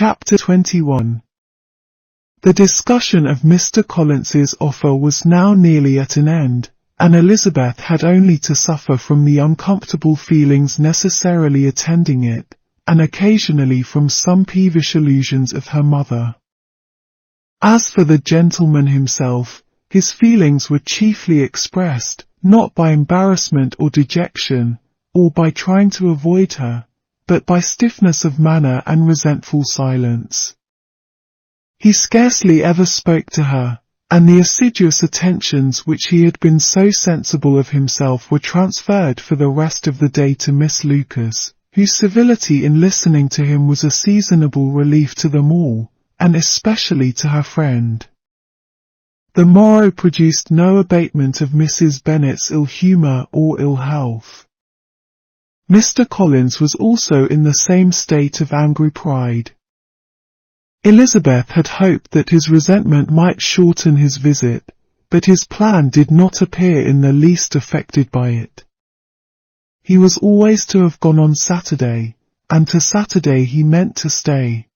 Chapter 21. The discussion of Mr. Collins's offer was now nearly at an end, and Elizabeth had only to suffer from the uncomfortable feelings necessarily attending it, and occasionally from some peevish allusions of her mother. As for the gentleman himself, his feelings were chiefly expressed, not by embarrassment or dejection, or by trying to avoid her, but by stiffness of manner and resentful silence. He scarcely ever spoke to her, and the assiduous attentions which he had been so sensible of himself were transferred for the rest of the day to Miss Lucas, whose civility in listening to him was a seasonable relief to them all, and especially to her friend. The morrow produced no abatement of Mrs. Bennet's ill humour or ill health. Mr. Collins was also in the same state of angry pride. Elizabeth had hoped that his resentment might shorten his visit, but his plan did not appear in the least affected by it. He was always to have gone on Saturday, and to Saturday he meant to stay.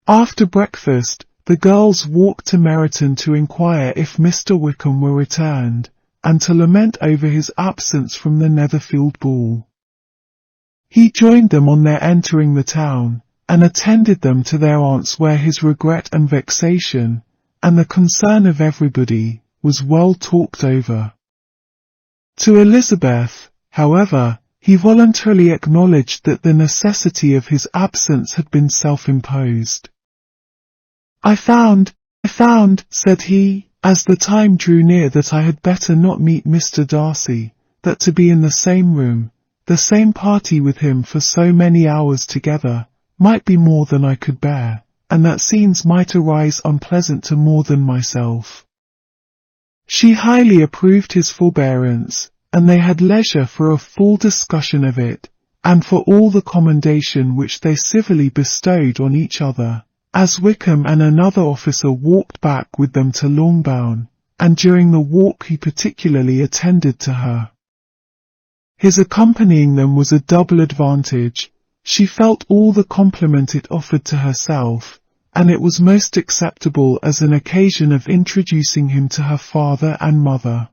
After breakfast, the girls walked to Meryton to inquire if Mr. Wickham were returned, and to lament over his absence from the Netherfield ball. He joined them on their entering the town, and attended them to their aunt's, where his regret and vexation, and the concern of everybody, was well talked over. To Elizabeth, however, he voluntarily acknowledged that the necessity of his absence had been self-imposed. I found, said he, as the time drew near, that I had better not meet Mr. Darcy, that to be in the same room, the same party with him for so many hours together, might be more than I could bear, and that scenes might arise unpleasant to more than myself. She highly approved his forbearance, and they had leisure for a full discussion of it, and for all the commendation which they civilly bestowed on each other, as Wickham and another officer walked back with them to Longbourn, and during the walk he particularly attended to her. His accompanying them was a double advantage. She felt all the compliment it offered to herself, and it was most acceptable as an occasion of introducing him to her father and mother.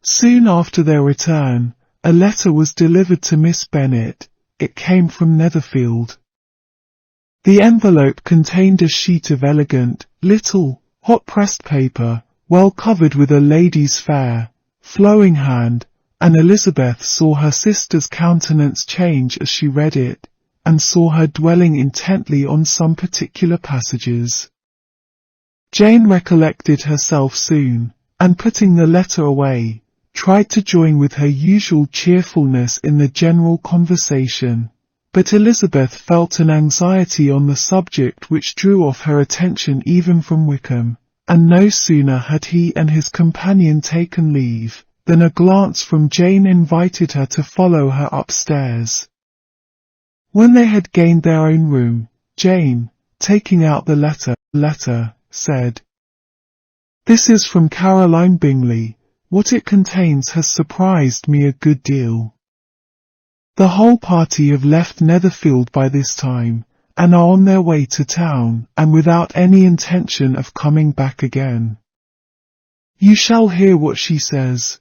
Soon after their return, a letter was delivered to Miss Bennet. It came from Netherfield. The envelope contained a sheet of elegant, little, hot-pressed paper, well covered with a lady's fair, flowing hand, and Elizabeth saw her sister's countenance change as she read it, and saw her dwelling intently on some particular passages. Jane recollected herself soon, and putting the letter away, tried to join with her usual cheerfulness in the general conversation, but Elizabeth felt an anxiety on the subject which drew off her attention even from Wickham, and no sooner had he and his companion taken leave, than a glance from Jane invited her to follow her upstairs. When they had gained their own room, Jane, taking out the letter, said, "This is from Caroline Bingley. What it contains has surprised me a good deal. The whole party have left Netherfield by this time, and are on their way to town, and without any intention of coming back again. You shall hear what she says."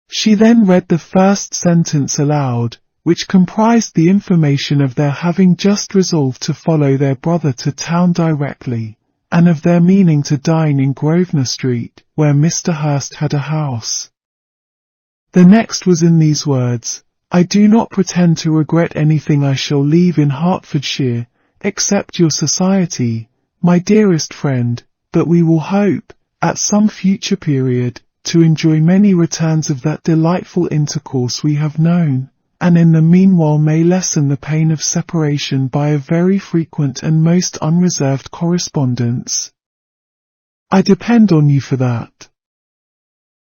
She then read the first sentence aloud, which comprised the information of their having just resolved to follow their brother to town directly, and of their meaning to dine in Grosvenor Street, where Mr. Hurst had a house. The next was in these words: "I do not pretend to regret anything I shall leave in Hertfordshire, except your society, my dearest friend, but we will hope, at some future period, to enjoy many returns of that delightful intercourse we have known, and in the meanwhile may lessen the pain of separation by a very frequent and most unreserved correspondence. I depend on you for that."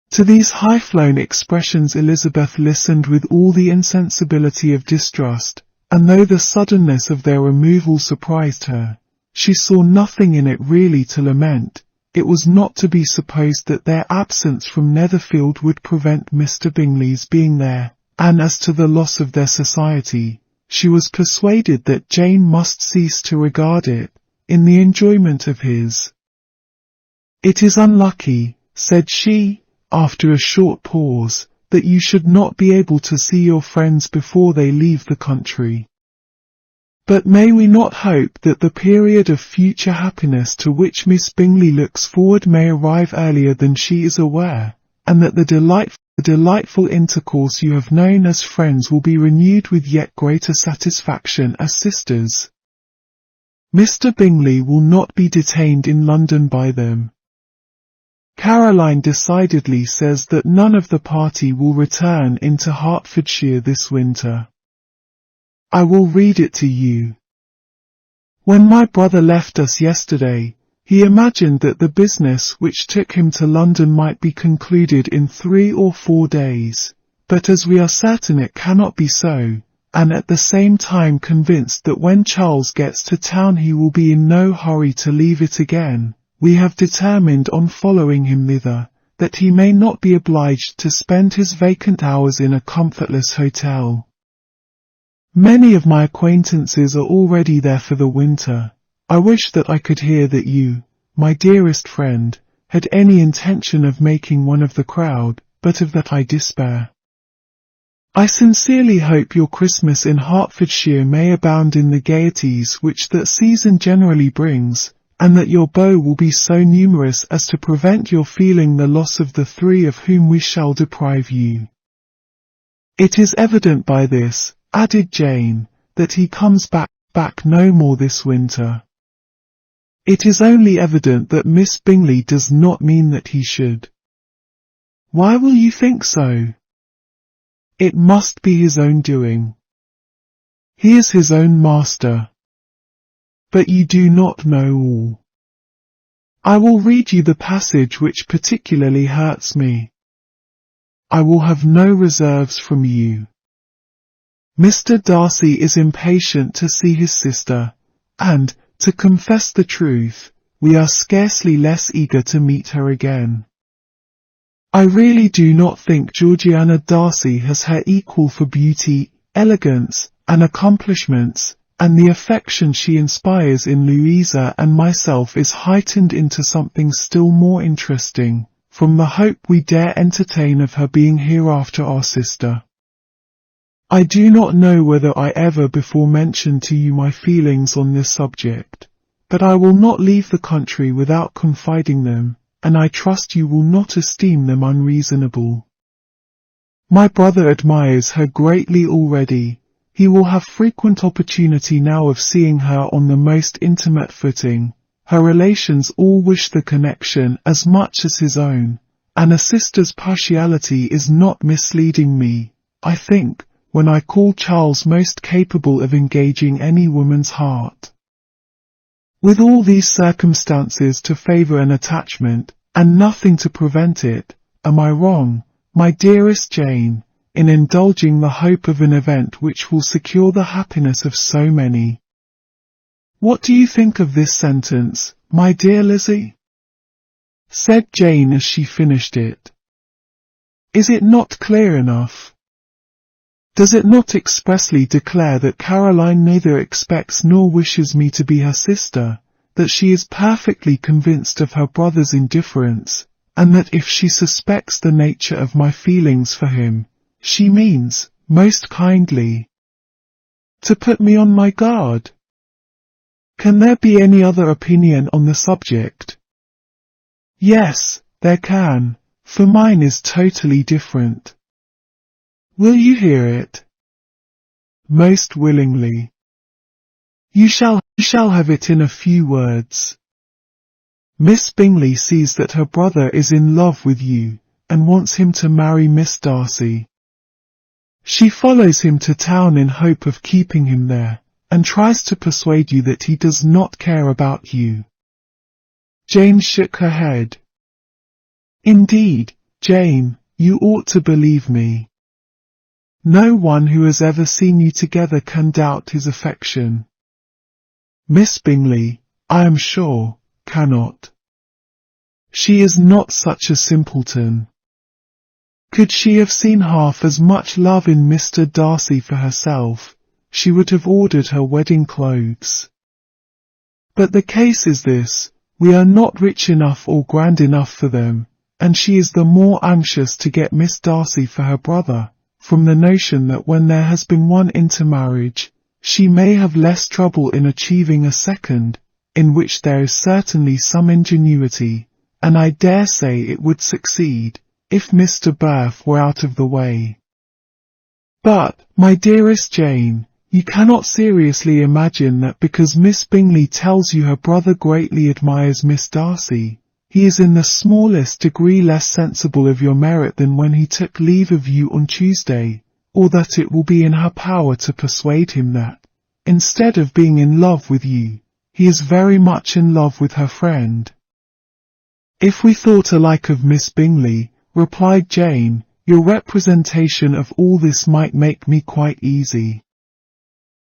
To these high-flown expressions Elizabeth listened with all the insensibility of distrust, and though the suddenness of their removal surprised her, she saw nothing in it really to lament. It was not to be supposed that their absence from Netherfield would prevent Mr. Bingley's being there, and as to the loss of their society, she was persuaded that Jane must cease to regard it, in the enjoyment of his. "It is unlucky," said she, after a short pause, "that you should not be able to see your friends before they leave the country. But may we not hope that the period of future happiness to which Miss Bingley looks forward may arrive earlier than she is aware, and that the delightful intercourse you have known as friends will be renewed with yet greater satisfaction as sisters. Mr. Bingley will not be detained in London by them. Caroline decidedly says that none of the party will return into Hertfordshire this winter. I will read it to you. When my brother left us yesterday, he imagined that the business which took him to London might be concluded in 3 or 4 days, but as we are certain it cannot be so, and at the same time convinced that when Charles gets to town he will be in no hurry to leave it again, we have determined on following him thither, that he may not be obliged to spend his vacant hours in a comfortless hotel. Many of my acquaintances are already there for the winter. I wish that I could hear that you, my dearest friend, had any intention of making one of the crowd, but of that I despair. I sincerely hope your Christmas in Hertfordshire may abound in the gaieties which that season generally brings, and that your beaux will be so numerous as to prevent your feeling the loss of the 3 of whom we shall deprive you. It is evident by this," added Jane, "that he comes back no more this winter. It is only evident that Miss Bingley does not mean that he should." "Why will you think so?" "It must be his own doing. He is his own master. But you do not know all. I will read you the passage which particularly hurts me. I will have no reserves from you. Mr. Darcy is impatient to see his sister, and, to confess the truth, we are scarcely less eager to meet her again. I really do not think Georgiana Darcy has her equal for beauty, elegance, and accomplishments, and the affection she inspires in Louisa and myself is heightened into something still more interesting, from the hope we dare entertain of her being hereafter our sister. I do not know whether I ever before mentioned to you my feelings on this subject, but I will not leave the country without confiding them, and I trust you will not esteem them unreasonable. My brother admires her greatly already. He will have frequent opportunity now of seeing her on the most intimate footing. Her relations all wish the connection as much as his own, and a sister's partiality is not misleading me, I think, when I call Charles most capable of engaging any woman's heart. With all these circumstances to favour an attachment, and nothing to prevent it, am I wrong, my dearest Jane, in indulging the hope of an event which will secure the happiness of so many? What do you think of this sentence, my dear Lizzie?" said Jane as she finished it. "Is it not clear enough? Does it not expressly declare that Caroline neither expects nor wishes me to be her sister, that she is perfectly convinced of her brother's indifference, and that if she suspects the nature of my feelings for him, she means, most kindly, to put me on my guard? Can there be any other opinion on the subject?" "Yes, there can, for mine is totally different." "Will you hear it?" "Most willingly." You shall have it in a few words. Miss Bingley sees that her brother is in love with you, and wants him to marry Miss Darcy. She follows him to town in hope of keeping him there, and tries to persuade you that he does not care about you. Jane shook her head. "Indeed, Jane, you ought to believe me. No one who has ever seen you together can doubt his affection. Miss Bingley, I am sure, cannot. She is not such a simpleton. Could she have seen half as much love in Mr. Darcy for herself, she would have ordered her wedding clothes. But the case is this, we are not rich enough or grand enough for them, and she is the more anxious to get Miss Darcy for her brother, from the notion that when there has been one intermarriage, she may have less trouble in achieving a second, in which there is certainly some ingenuity, and I dare say it would succeed, if Mr. Birth were out of the way. But, my dearest Jane, you cannot seriously imagine that because Miss Bingley tells you her brother greatly admires Miss Darcy, he is in the smallest degree less sensible of your merit than when he took leave of you on Tuesday, or that it will be in her power to persuade him that, instead of being in love with you, he is very much in love with her friend. If we thought alike of Miss Bingley, replied Jane, your representation of all this might make me quite easy.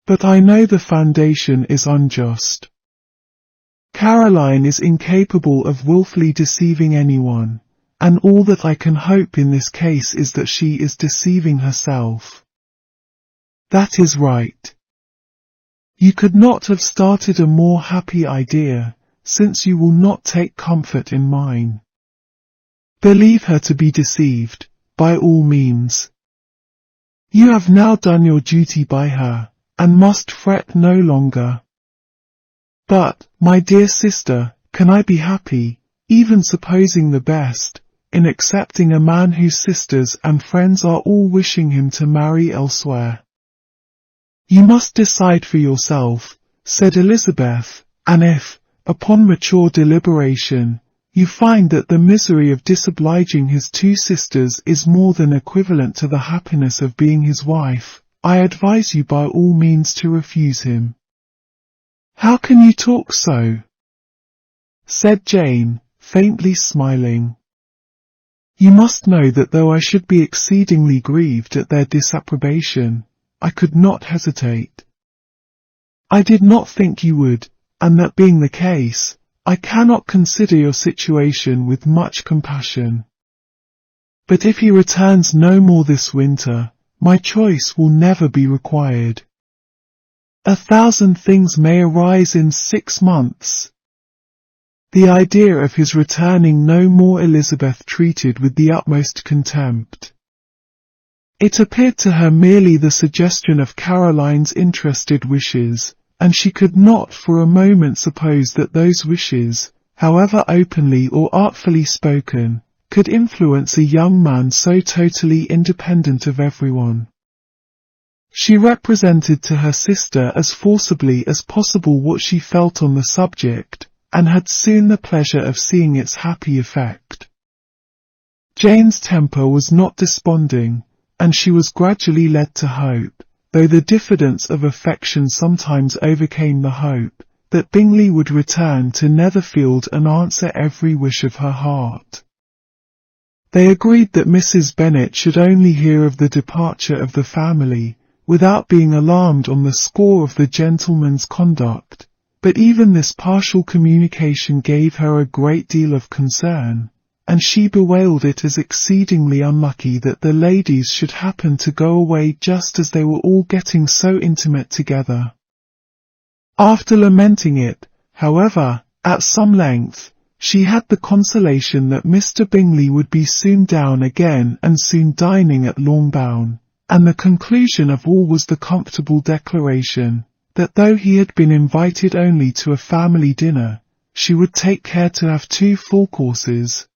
But I know the foundation is unjust. Caroline is incapable of wilfully deceiving anyone, and all that I can hope in this case is that she is deceiving herself. That is right. You could not have started a more happy idea, since you will not take comfort in mine. Believe her to be deceived, by all means. You have now done your duty by her, and must fret no longer. But, my dear sister, can I be happy, even supposing the best, in accepting a man whose sisters and friends are all wishing him to marry elsewhere? You must decide for yourself, said Elizabeth, and if, upon mature deliberation, you find that the misery of disobliging his two sisters is more than equivalent to the happiness of being his wife, I advise you by all means to refuse him. How can you talk so? Said Jane, faintly smiling. You must know that though I should be exceedingly grieved at their disapprobation, I could not hesitate. I did not think you would, and that being the case, I cannot consider your situation with much compassion. But if he returns no more this winter, my choice will never be required. 1,000 things may arise in 6 months. The idea of his returning no more Elizabeth treated with the utmost contempt. It appeared to her merely the suggestion of Caroline's interested wishes, and she could not for a moment suppose that those wishes, however openly or artfully spoken, could influence a young man so totally independent of everyone. She represented to her sister as forcibly as possible what she felt on the subject, and had soon the pleasure of seeing its happy effect. Jane's temper was not desponding, and she was gradually led to hope, though the diffidence of affection sometimes overcame the hope, that Bingley would return to Netherfield and answer every wish of her heart. They agreed that Mrs. Bennet should only hear of the departure of the family, without being alarmed on the score of the gentleman's conduct, but even this partial communication gave her a great deal of concern, and she bewailed it as exceedingly unlucky that the ladies should happen to go away just as they were all getting so intimate together. After lamenting it, however, at some length, she had the consolation that Mr. Bingley would be soon down again and soon dining at Longbourn, and the conclusion of all was the comfortable declaration, that though he had been invited only to a family dinner, she would take care to have 2 full courses.